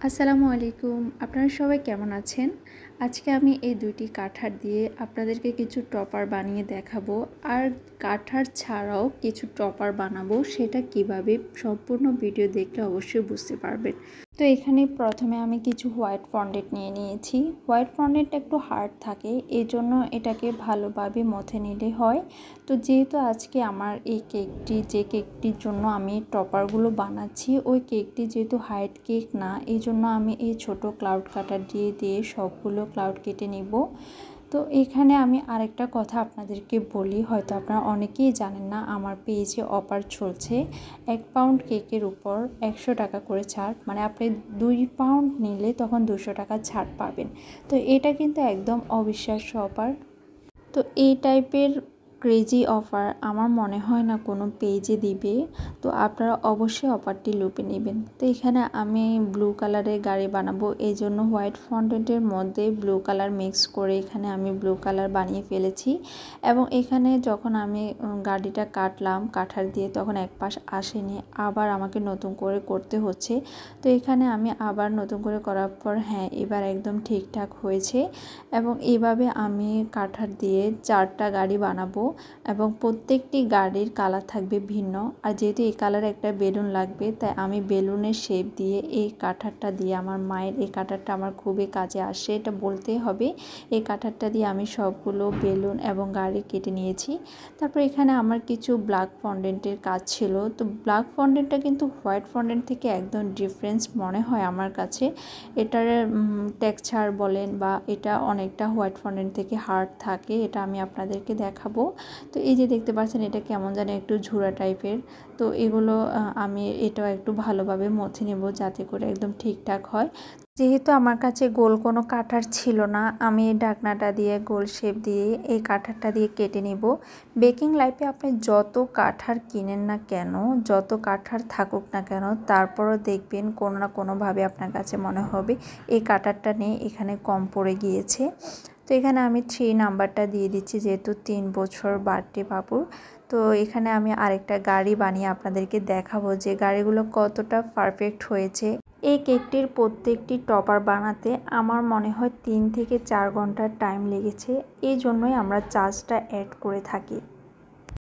আসসালামু আলাইকুম। আপনারা সবাই কেমন আছেন? আজকে আমি এই দুইটি কাঠার দিয়ে আপনাদেরকে কিছু টপার বানিয়ে দেখাবো। আর কাঠার ছাড়াও কিছু টপার বানাবো, সেটা কিভাবে সম্পূর্ণ ভিডিও দেখলে অবশ্যই বুঝতে পারবেন। তো এখানে প্রথমে আমি কিছু হোয়াইট ফন্ডেন্ট নিয়ে নিয়েছি। হোয়াইট ফন্ডেন্ট একটু হার্ড থাকে, এই জন্য এটাকে ভালোভাবে মথে নিলে হয়। তো যেহেতু আজকে আমার এই কেকটির জন্য আমি টপারগুলো বানাচ্ছি, ওই কেকটি যেহেতু হাইট কেক না, এই জন্য আমি এই ছোট ক্লাউড কাটার দিয়ে সবগুলো ক্লাউড কেটে নিব। তো এখানে আমি আরেকটা কথা আপনাদেরকে বলি, হয়তো আপনারা অনেকেই জানেন না, আমার পেজে অফার চলছে। 1 পাউন্ড কেকের উপর 100 টাকা করে ছাড়, মানে আপনি 2 পাউন্ড নিলে তখন 200 টাকা ছাড় পাবেন। তো এটা কিন্তু একদম অবিশ্বাস্য অফার। তো এই টাইপের ক্রেজি অফার আমার মনে হয় না কোনো পেজে দিবে। তো আপনারা অবশ্যই অফারটি লুপে নেবেন। তো এখানে আমি ব্লু কালারের গাড়ি বানাবো, এই জন্য হোয়াইট ফন্ডেন্টের মধ্যে ব্লু কালার মিক্স করে এখানে আমি ব্লু কালার বানিয়ে ফেলেছি। এবং এখানে যখন আমি গাড়িটা কাটলাম কাঠার দিয়ে, তখন এক পাশ আসেনি, আবার আমাকে নতুন করে করতে হচ্ছে। তো এখানে আমি আবার নতুন করে করার পর হ্যাঁ, এবার একদম ঠিকঠাক হয়েছে। এবং এইভাবে আমি কাঠার দিয়ে 4টা গাড়ি বানাবো, এবং প্রত্যেকটি গাড়ির কালার থাকবে ভিন্ন। আর যেহেতু এই কালারে একটা বেলুন লাগবে, তাই আমি বেলুনের শেপ দিয়ে এই কাঠারটা দিয়ে, আমার মায়ের এই কাঠারটা আমার খুবই কাজে আসে, এটা বলতেই হবে। এই কাঠারটা দিয়ে আমি সবগুলো বেলুন এবং গাড়ি কেটে নিয়েছি। তারপর এখানে আমার কিছু ব্ল্যাক ফন্ডেন্টের কাজ ছিল। তো ব্ল্যাক ফন্ডেন্টটা কিন্তু হোয়াইট ফন্ডেন্ট থেকে একদম ডিফারেন্স মনে হয় আমার কাছে। এটার টেক্সচার বলেন বা এটা অনেকটা হোয়াইট ফন্ডেন্ট থেকে হার্ড থাকে, এটা আমি আপনাদেরকে দেখাবো। তো এই যে দেখতে পাচ্ছেন, এটা কেমন জানি একটু ঝুরা টাইপের। তো এগুলো আমি এটাও একটু ভালোভাবে মথে নেব, যাতে করে একদম ঠিকঠাক হয়। যেহেতু আমার কাছে গোল কোনো কাঠার ছিল না, আমি এই ঢাকনাটা দিয়ে গোল শেপ দিয়ে এই কাঠারটা দিয়ে কেটে নিব। বেকিং লাইফে আপনি যত কাঠার কিনেন না কেন, যত কাঠার থাকুক না কেন, তারপরও দেখবেন কোনো না কোনোভাবে আপনার কাছে মনে হবে এই কাঠারটা নিয়ে এখানে কম পড়ে গিয়েছে। তো এখানে আমি 3 নাম্বারটা দিয়ে দিচ্ছি, যেহেতু 3 বছর বার্থডে বাবুর। তো এখানে আমি আরেকটা গাড়ি বানিয়ে আপনাদেরকে দেখাবো যে গাড়িগুলো কতটা পারফেক্ট হয়েছে। এই কেকটির প্রত্যেকটি টপার বানাতে আমার মনে হয় 3 থেকে 4 ঘন্টার টাইম লেগেছে, এই জন্যই আমরা চার্জটা অ্যাড করে থাকি।